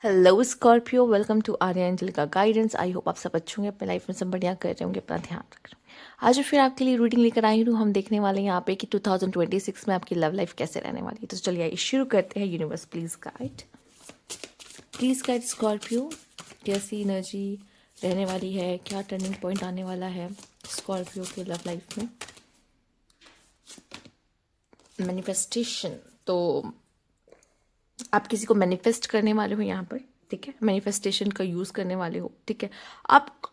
Hello Scorpio, welcome to Arya Angel का guidance. I hope आप सब अच्छे होंगे, अपने लाइफ में सब बढ़िया कर रहे होंगे, अपना ध्यान रख रहे होंगे। आज फिर आपके लिए रीडिंग लेकर आई हूँ। हम देखने वाले हैं यहाँ पे कि 2026 में आपकी लव लाइफ कैसे रहने वाली है। तो चलिए आइए शुरू करते हैं। यूनिवर्स प्लीज गाइड स्कॉर्पियो, कैसी एनर्जी रहने वाली है, क्या टर्निंग पॉइंट आने वाला है स्कॉर्पियो के लव लाइफ में। मैनिफेस्टेशन, तो आप किसी को मैनिफेस्ट करने वाले हो यहाँ पर, ठीक है। मैनिफेस्टेशन का यूज़ करने वाले हो, ठीक है।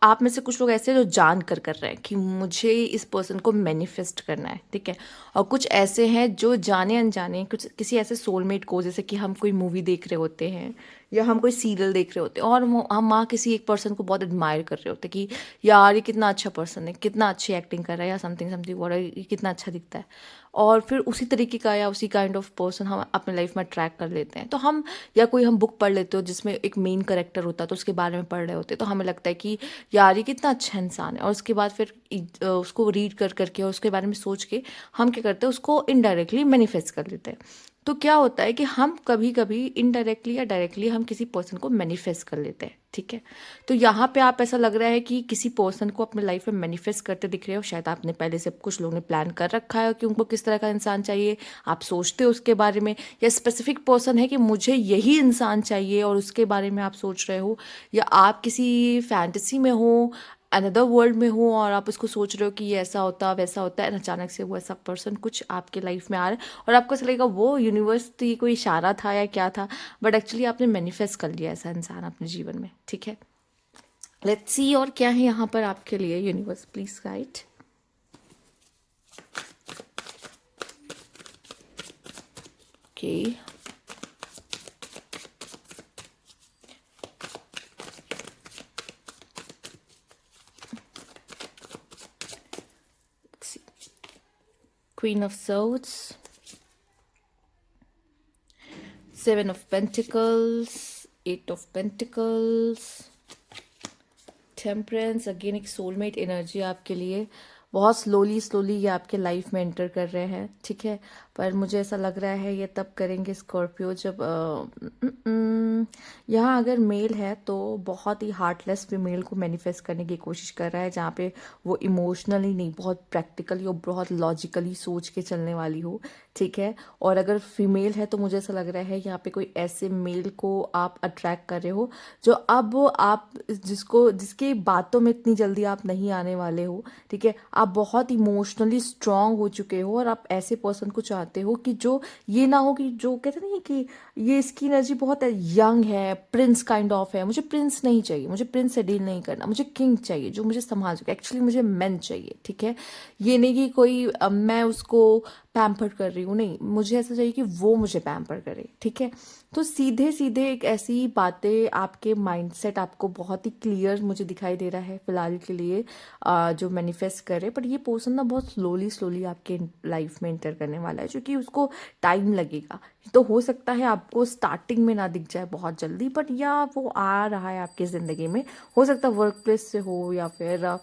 आप में से कुछ लोग ऐसे हैं जो जान कर रहे हैं कि मुझे इस पर्सन को मैनिफेस्ट करना है, ठीक है। और कुछ ऐसे हैं जो जाने अनजाने कुछ किसी ऐसे सोलमेट को, जैसे कि हम कोई मूवी देख रहे होते हैं या हम कोई सीरियल देख रहे होते हैं और हम वहाँ किसी एक पर्सन को बहुत एडमायर कर रहे होते हैं कि यार ये कितना अच्छा पर्सन है, कितना अच्छी एक्टिंग कर रहा है या समथिंग समथिंग, और ये कितना अच्छा दिखता है। और फिर उसी तरीके का या उसी काइंड ऑफ पर्सन हम अपने लाइफ में अट्रैक्ट कर लेते हैं। तो हम या कोई हम बुक पढ़ लेते हो जिसमें एक मेन करेक्टर होता है, तो उसके बारे में पढ़ रहे होते हैं, तो हमें लगता है कि यार ये कितना अच्छा इंसान है। और उसके बाद फिर उसको रीड कर करके और उसके बारे में सोच के हम क्या करते हैं, उसको इनडायरेक्टली मैनिफेस्ट कर लेते हैं। तो क्या होता है कि हम कभी कभी इनडायरेक्टली या डायरेक्टली हम किसी पर्सन को मैनिफेस्ट कर लेते हैं, ठीक है। तो यहाँ पे आप ऐसा लग रहा है कि किसी पर्सन को अपने लाइफ में मैनिफेस्ट करते दिख रहे हो। शायद आपने पहले से कुछ लोगों ने प्लान कर रखा है कि उनको किस तरह का इंसान चाहिए, आप सोचते हो उसके बारे में, या स्पेसिफिक पर्सन है कि मुझे यही इंसान चाहिए और उसके बारे में आप सोच रहे हो, या आप किसी फैंटेसी में हो, अनदर वर्ल्ड में हो और आप उसको सोच रहे हो कि ये ऐसा होता वैसा होता है, और अचानक से वो ऐसा पर्सन कुछ आपके लाइफ में आ रहा है और आपको ऐसा लगेगा वो यूनिवर्स तो ये कोई इशारा था या क्या था, बट एक्चुअली आपने मैनिफेस्ट कर लिया ऐसा इंसान अपने जीवन में, ठीक है। लेट्स सी और क्या है यहाँ पर आपके लिए। Universe please guide. Okay, queen of swords, seven of pentacles, eight of pentacles, temperance. Again एक सोलमेट एनर्जी आपके लिए बहुत स्लोली स्लोली ये आपके लाइफ में एंटर कर रहे हैं, ठीक है। पर मुझे ऐसा लग रहा है ये तब करेंगे स्कॉर्पियो जब यहाँ अगर मेल है तो बहुत ही हार्टलेस फीमेल को मैनिफेस्ट करने की कोशिश कर रहा है, जहाँ पे वो इमोशनली नहीं, बहुत प्रैक्टिकली और बहुत लॉजिकली सोच के चलने वाली हो, ठीक है। और अगर फीमेल है तो मुझे ऐसा लग रहा है यहाँ पे कोई ऐसे मेल को आप अट्रैक्ट कर रहे हो जो अब आप जिसकी बातों में इतनी जल्दी आप नहीं आने वाले हो, ठीक है। आप बहुत इमोशनली स्ट्रांग हो चुके हो और आप ऐसे पर्सन को चाहते हो कि जो ये ना हो कि जो कहते नहीं कि ये इसकी एनर्जी बहुत यंग है, प्रिंस काइंड ऑफ है। मुझे प्रिंस नहीं चाहिए, मुझे प्रिंस से डील नहीं करना, मुझे किंग चाहिए जो मुझे संभाल सके। एक्चुअली मुझे मैन चाहिए, ठीक है। ये नहीं कि कोई मैं उसको पैम्पर कर रही हूँ, नहीं, मुझे ऐसा चाहिए कि वो मुझे पैम्पर करे, ठीक है। तो सीधे सीधे एक ऐसी बातें आपके माइंडसेट आपको बहुत ही क्लियर मुझे दिखाई दे रहा है फिलहाल के लिए, जो मैनिफेस्ट करे। पर ये पर्सन ना बहुत स्लोली स्लोली आपके लाइफ में एंटर करने वाला है, क्योंकि उसको टाइम लगेगा। तो हो सकता है आपको स्टार्टिंग में ना दिख जाए बहुत जल्दी, बट या वो आ रहा है आपकी ज़िंदगी में। हो सकता है वर्क प्लेस से हो या फिर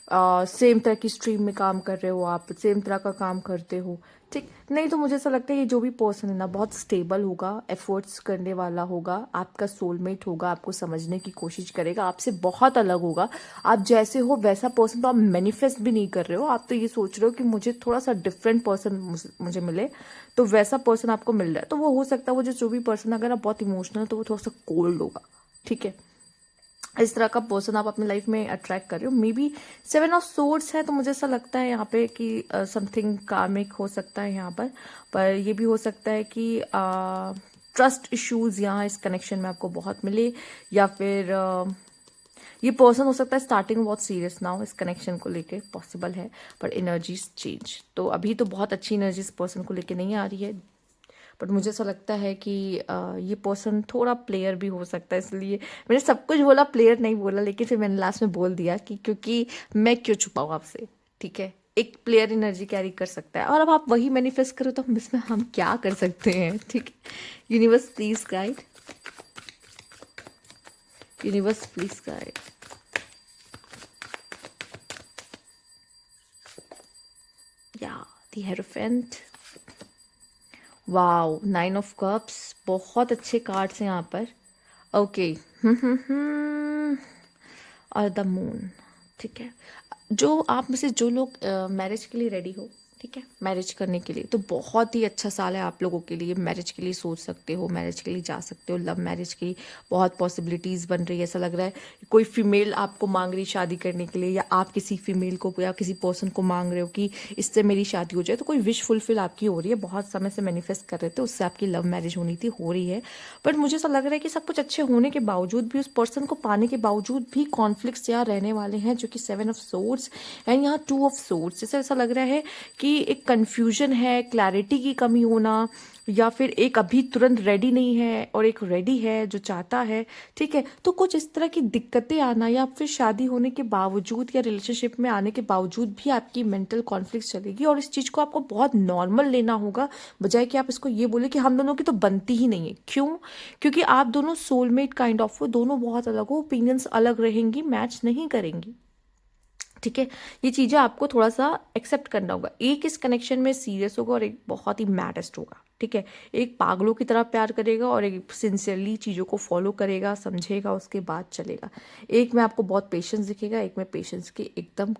सेम तरह की स्ट्रीम में काम कर रहे हो, आप सेम तरह का काम करते हो, ठीक। नहीं तो मुझे ऐसा लगता है ये जो भी पर्सन है ना बहुत स्टेबल होगा, एफर्ट्स करने वाला होगा, आपका सोलमेट होगा, आपको समझने की कोशिश करेगा, आपसे बहुत अलग होगा। आप जैसे हो वैसा पर्सन तो आप मैनिफेस्ट भी नहीं कर रहे हो, आप तो ये सोच रहे हो कि मुझे थोड़ा सा डिफरेंट पर्सन मुझे मिले, तो वैसा पर्सन आपको मिल रहा है। तो वो हो सकता है वो जो भी पर्सन, अगर आप बहुत इमोशनल है तो वो थोड़ा सा कोल्ड होगा, ठीक है। इस तरह का पर्सन आप अपनी लाइफ में अट्रैक्ट कर रहे हो। May be seven of swords है, तो मुझे ऐसा लगता है यहाँ पे कि समथिंग कार्मिक हो सकता है यहाँ पर ये भी हो सकता है कि ट्रस्ट इश्यूज यहाँ इस कनेक्शन में आपको बहुत मिले, या फिर ये पर्सन हो सकता है स्टार्टिंग में बहुत सीरियस ना हो इस कनेक्शन को लेके, पॉसिबल है। पर एनर्जीज चेंज, तो अभी तो बहुत अच्छी एनर्जी इस पर्सन को लेके नहीं आ रही है, बट मुझे ऐसा लगता है कि ये पर्सन थोड़ा प्लेयर भी हो सकता है। इसलिए मैंने सब कुछ बोला, प्लेयर नहीं बोला, लेकिन फिर मैंने लास्ट में बोल दिया कि क्योंकि मैं क्यों छुपाऊँ आपसे, ठीक है। एक प्लेयर एनर्जी कैरी कर सकता है, और अब आप वही मैनिफेस्ट करो तो हम इसमें हम क्या कर सकते हैं, ठीक है। Universe please guide, universe please guide. या the hierophant, wow, nine of cups, बहुत अच्छे कार्ड्स हैं यहाँ पर। ओके। और द मून, ठीक है। जो आप में से जो लोग मैरिज के लिए रेडी हो, ठीक है, मैरिज करने के लिए, तो बहुत ही अच्छा साल है आप लोगों के लिए। मैरिज के लिए सोच सकते हो, मैरिज के लिए जा सकते हो, लव मैरिज की बहुत पॉसिबिलिटीज़ बन रही है। ऐसा लग रहा है कोई फीमेल आपको मांग रही शादी करने के लिए, या आप किसी फीमेल को या किसी पर्सन को मांग रहे हो कि इससे मेरी शादी हो जाए। तो कोई विश फुलफिल आपकी हो रही है, बहुत समय से मैनिफेस्ट कर रहे थे, उससे आपकी लव मैरिज होनी थी, हो रही है। बट मुझे ऐसा लग रहा है कि सब कुछ अच्छे होने के बावजूद भी, उस पर्सन को पाने के बावजूद भी कॉन्फ्लिक्ट्स यहाँ रहने वाले हैं, जो कि 7 ऑफ सोर्ड्स एंड यहाँ 2 ऑफ सोर्ड्स। जैसे ऐसा लग रहा है कि एक कन्फ्यूजन है, क्लैरिटी की कमी होना, या फिर एक अभी तुरंत रेडी नहीं है और एक रेडी है जो चाहता है, ठीक है। तो कुछ इस तरह की दिक्कतें आना, या फिर शादी होने के बावजूद या रिलेशनशिप में आने के बावजूद भी आपकी मेंटल कॉन्फ्लिक्ट चलेगी, और इस चीज़ को आपको बहुत नॉर्मल लेना होगा, बजाय कि आप इसको ये बोले कि हम दोनों की तो बनती ही नहीं है। क्यों? क्योंकि आप दोनों सोलमेट काइंड ऑफ हो, दोनों बहुत अलग हो, ओपिनियंस अलग रहेंगी, मैच नहीं करेंगी, ठीक है। ये चीज़ें आपको थोड़ा सा एक्सेप्ट करना होगा। एक इस कनेक्शन में सीरियस होगा और एक बहुत ही मैडेस्ट होगा, ठीक है। एक पागलों की तरह प्यार करेगा और एक सिंसियरली चीज़ों को फॉलो करेगा, समझेगा, उसके बाद चलेगा। एक में आपको बहुत पेशेंस दिखेगा, एक में पेशेंस की एकदम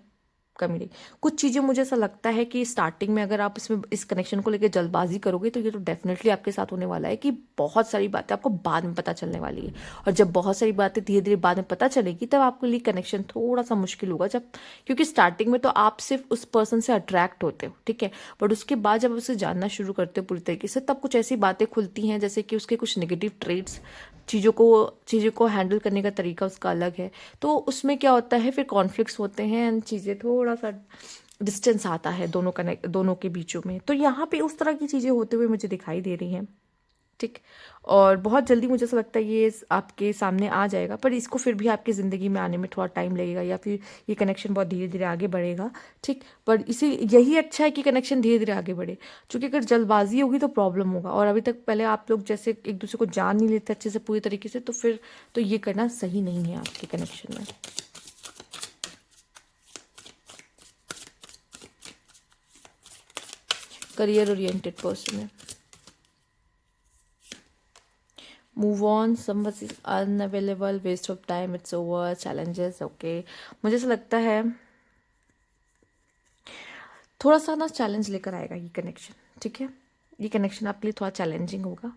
कमी नहीं। कुछ चीज़ें मुझे ऐसा लगता है कि स्टार्टिंग में अगर आप इसमें इस कनेक्शन को लेकर जल्दबाजी करोगे, तो ये तो डेफिनेटली आपके साथ होने वाला है कि बहुत सारी बातें आपको बाद में पता चलने वाली है। और जब बहुत सारी बातें धीरे धीरे बाद में पता चलेगी, तब आपके लिए कनेक्शन थोड़ा सा मुश्किल होगा। जब, क्योंकि स्टार्टिंग में तो आप सिर्फ उस पर्सन से अट्रैक्ट होते हो, ठीक है। बट उसके बाद जब उसे जानना शुरू करते हो पूरी तरीके से, तब कुछ ऐसी बातें खुलती हैं, जैसे कि उसके कुछ नेगेटिव ट्रेड्स, चीज़ों को हैंडल करने का तरीका उसका अलग है। तो उसमें क्या होता है, फिर कॉन्फ्लिक्ट्स होते हैं एंड चीज़ें थोड़ा सा डिस्टेंस आता है दोनों के बीचों में। तो यहाँ पे उस तरह की चीज़ें होते हुए मुझे दिखाई दे रही हैं, ठीक। और बहुत जल्दी मुझे ऐसा लगता है ये आपके सामने आ जाएगा, पर इसको फिर भी आपकी ज़िंदगी में आने में थोड़ा टाइम लगेगा, या फिर ये कनेक्शन बहुत धीरे धीरे आगे बढ़ेगा, ठीक। पर इसी यही अच्छा है कि कनेक्शन धीरे धीरे आगे बढ़े, क्योंकि अगर जल्दबाजी होगी तो प्रॉब्लम होगा। और अभी तक पहले आप लोग जैसे एक दूसरे को जान नहीं लेते अच्छे से पूरी तरीके से, तो फिर तो ये करना सही नहीं है आपके कनेक्शन में। करियर ओरिएंटेड पर्सन है। Move on, someone is unavailable, waste of time, it's over, challenges, okay. मुझे ऐसा लगता है थोड़ा सा ना चैलेंज लेकर आएगा ये कनेक्शन, ठीक है। ये कनेक्शन आपके लिए थोड़ा चैलेंजिंग होगा,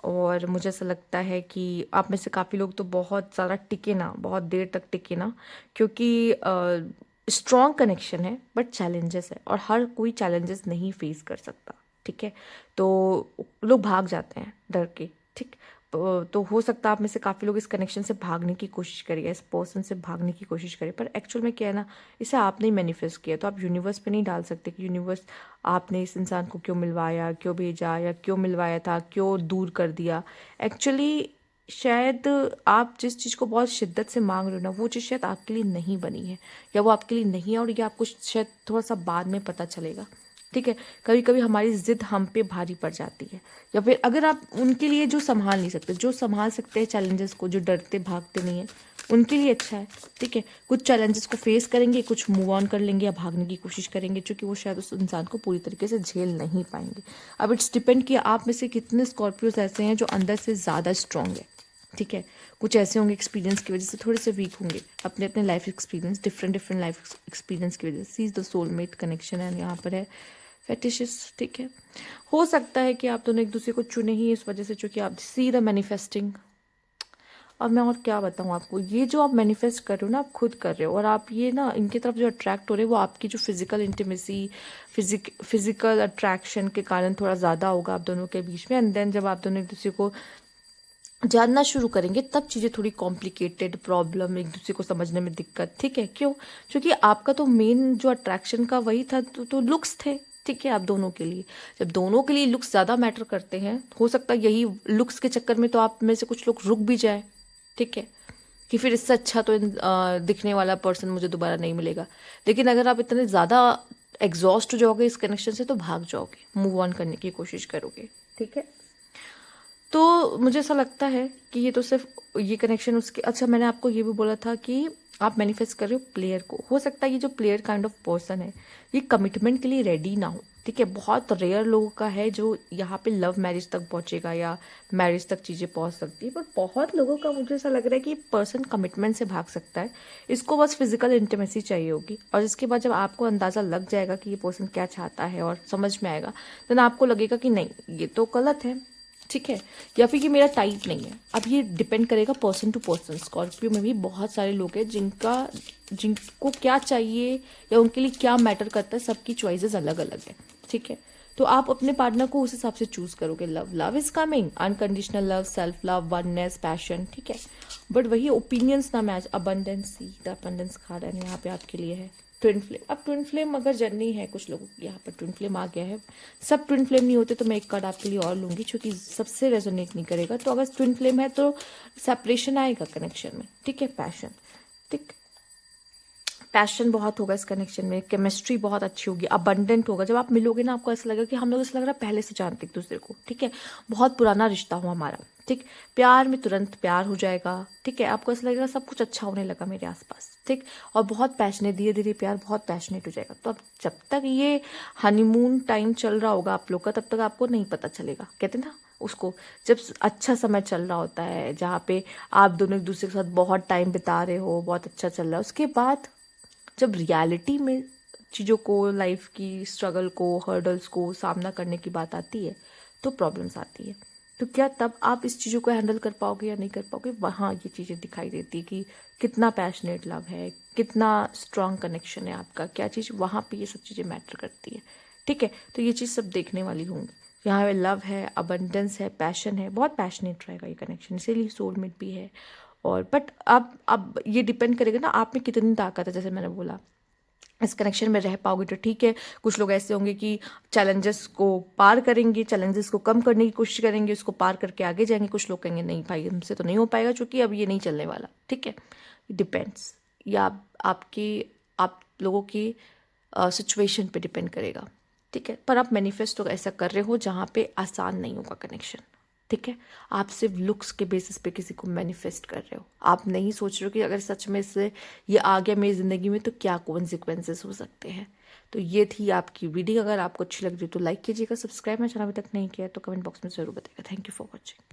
और मुझे ऐसा लगता है कि आप में से काफ़ी लोग तो बहुत ज़्यादा टिके ना, बहुत देर तक टिके ना, क्योंकि स्ट्रॉन्ग कनेक्शन है बट चैलेंजेस है, और हर कोई चैलेंजेस नहीं फेस कर सकता, ठीक है। तो लोग भाग जाते हैं डर के, ठीक। तो हो सकता है आप में से काफ़ी लोग इस कनेक्शन से भागने की कोशिश करिए, इस पर्सन से भागने की कोशिश करिए, पर एक्चुअल में क्या है ना, इसे आपने ही मैनिफेस्ट किया, तो आप यूनिवर्स पे नहीं डाल सकते कि यूनिवर्स आपने इस इंसान को क्यों मिलवाया, क्यों भेजा, या क्यों मिलवाया था, क्यों दूर कर दिया। एक्चुअली शायद आप जिस चीज़ को बहुत शिद्दत से मांग रहे हो ना, वो चीज़ शायद आपके लिए नहीं बनी है, या वो आपके लिए नहीं है, और ये आपको शायद थोड़ा सा बाद में पता चलेगा, ठीक है। कभी कभी हमारी ज़िद हम पे भारी पड़ जाती है, या फिर अगर आप उनके लिए जो संभाल नहीं सकते, जो संभाल सकते हैं चैलेंजेस को, जो डरते भागते नहीं हैं, उनके लिए अच्छा है, ठीक है। कुछ चैलेंजेस को फेस करेंगे, कुछ मूव ऑन कर लेंगे या भागने की कोशिश करेंगे, क्योंकि वो शायद उस इंसान को पूरी तरीके से झेल नहीं पाएंगे। अब इट्स डिपेंड कि आप में से कितने स्कॉर्पियोज ऐसे हैं जो अंदर से ज़्यादा स्ट्रांग है, ठीक है। कुछ ऐसे होंगे एक्सपीरियंस की वजह से थोड़े से वीक होंगे, अपने अपने life experience, different life experience की वजह से। सी इज़ द सोलमेट कनेक्शन है, यहाँ पर है फेटिशिस, ठीक है। हो सकता है कि आप दोनों एक दूसरे को चुने ही इस वजह से, चूँकि आप सी द मैनिफेस्टिंग। और मैं और क्या बताऊँ आपको, ये जो आप मैनिफेस्ट कर रहे हो ना, आप खुद कर रहे हो, और आप ये ना इनकी तरफ जो अट्रैक्ट हो रहे हो, वो आपकी जो फिजिकल इंटीमेसी, फिजिकल अट्रैक्शन के कारण थोड़ा ज़्यादा होगा आप दोनों के बीच में। एंड देन जब आप दोनों एक दूसरे को जानना शुरू करेंगे, तब चीज़ें थोड़ी कॉम्प्लिकेटेड, प्रॉब्लम, एक दूसरे को समझने में दिक्कत, ठीक है। क्यों? क्योंकि आपका तो मेन जो अट्रैक्शन का वही था, तो लुक्स थे, ठीक है। आप दोनों के लिए, जब दोनों के लिए लुक्स ज़्यादा मैटर करते हैं, हो सकता है यही लुक्स के चक्कर में तो आप में से कुछ लोग रुक भी जाए, ठीक है, कि फिर इससे अच्छा तो दिखने वाला पर्सन मुझे दोबारा नहीं मिलेगा। लेकिन अगर आप इतने ज़्यादा एग्जॉस्ट हो जाओगे इस कनेक्शन से, तो भाग जाओगे, मूव ऑन करने की कोशिश करोगे, ठीक है। तो मुझे ऐसा लगता है कि ये तो सिर्फ ये कनेक्शन उसके, अच्छा मैंने आपको ये भी बोला था कि आप मैनिफेस्ट कर रहे हो प्लेयर को। हो सकता है ये जो प्लेयर काइंड ऑफ पर्सन है, ये कमिटमेंट के लिए रेडी ना हो, ठीक है, बहुत रेयर लोगों का है जो यहाँ पे लव मैरिज तक पहुँचेगा या मैरिज तक चीज़ें पहुँच सकती है, पर बहुत लोगों का मुझे ऐसा लग रहा है कि पर्सन कमिटमेंट से भाग सकता है। इसको बस फिजिकल इंटीमेसी चाहिए होगी, और इसके बाद जब आपको अंदाज़ा लग जाएगा कि ये पर्सन क्या चाहता है और समझ में आएगा, देन आपको लगेगा कि नहीं ये तो गलत है, ठीक है, या फिर ये मेरा टाइप नहीं है। अब ये डिपेंड करेगा पर्सन टू पर्सन। स्कॉर्पियो में भी बहुत सारे लोग हैं जिनको क्या चाहिए या उनके लिए क्या मैटर करता है, सबकी चॉइसेस अलग अलग है, ठीक है। तो आप अपने पार्टनर को उस हिसाब से चूज करोगे। Love is coming, unconditional love, self love, oneness, passion, ठीक है। बट वही ओपिनियंस ना match, abundance, the abundance card है यहाँ पे आपके लिए है। ट्विन फ्लेम, अब ट्विन फ्लेम अगर जर्नी है कुछ लोगों की, यहाँ पर ट्विन फ्लेम आ गया है। सब ट्विन फ्लेम नहीं होते तो मैं एक कार्ड आपके लिए और लूंगी, क्योंकि सबसे रेजोनेट नहीं करेगा। तो अगर ट्विन फ्लेम है तो सेपरेशन आएगा कनेक्शन में, ठीक है। पैशन, ठीक, पैशन बहुत होगा इस कनेक्शन में, केमिस्ट्री बहुत अच्छी होगी, अबंडेंट होगा। जब आप मिलोगे ना आपको ऐसा लगेगा कि हम लोग, ऐसा लग रहा है पहले से जानते एक दूसरे को, ठीक है, बहुत पुराना रिश्ता हो हमारा, ठीक। प्यार में तुरंत प्यार हो जाएगा, ठीक है, आपको ऐसा लगेगा सब कुछ अच्छा होने लगा मेरे आसपास, ठीक। और बहुत पैशनेट, धीरे धीरे प्यार बहुत पैशनेट हो जाएगा। तो अब जब तक ये हनीमून टाइम चल रहा होगा आप लोग का, तब तक आपको नहीं पता चलेगा। कहते हैं ना उसको, जब अच्छा समय चल रहा होता है जहाँ पे आप दोनों एक दूसरे के साथ बहुत टाइम बिता रहे हो, बहुत अच्छा चल रहा है, उसके बाद जब रियलिटी में चीज़ों को, लाइफ की स्ट्रगल को, हर्डल्स को सामना करने की बात आती है तो प्रॉब्लम्स आती है। तो क्या तब आप इस चीज़ों को हैंडल कर पाओगे या नहीं कर पाओगे, वहाँ ये चीज़ें दिखाई देती है कि कितना पैशनेट लव है, कितना स्ट्रांग कनेक्शन है आपका, क्या चीज़, वहाँ पे ये सब चीज़ें मैटर करती है, ठीक है। तो ये चीज़ सब देखने वाली होंगी। यहाँ पे लव है, अबंडेंस है, पैशन है, बहुत पैशनेट रहेगा ये कनेक्शन, इसीलिए सोलमेट भी है। और बट अब ये डिपेंड करेगा ना आप में कितनी ताकत है। जैसे मैंने बोला, इस कनेक्शन में रह पाओगे तो ठीक है। कुछ लोग ऐसे होंगे कि चैलेंजेस को पार करेंगे, चैलेंजेस को कम करने की कोशिश करेंगे, उसको पार करके आगे जाएंगे। कुछ लोग कहेंगे नहीं भाई हमसे तो नहीं हो पाएगा, क्योंकि अब ये नहीं चलने वाला, ठीक है। डिपेंड्स, या आप लोगों की सिचुएशन पे डिपेंड करेगा, ठीक है। पर आप मैनिफेस्ट तो ऐसा कर रहे हो जहाँ पे आसान नहीं होगा कनेक्शन, ठीक है। आप सिर्फ लुक्स के बेसिस पे किसी को मैनिफेस्ट कर रहे हो, आप नहीं सोच रहे हो कि अगर सच में से ये आ गया मेरी ज़िंदगी में तो क्या कॉन्सिक्वेंसेस हो सकते हैं। तो ये थी आपकी रीडिंग। अगर आपको अच्छी लग रही हो तो लाइक कीजिएगा, सब्सक्राइब मेरा चैनल अभी तक नहीं किया है तो कमेंट बॉक्स में ज़रूर बताइएगा। Thank you for watching.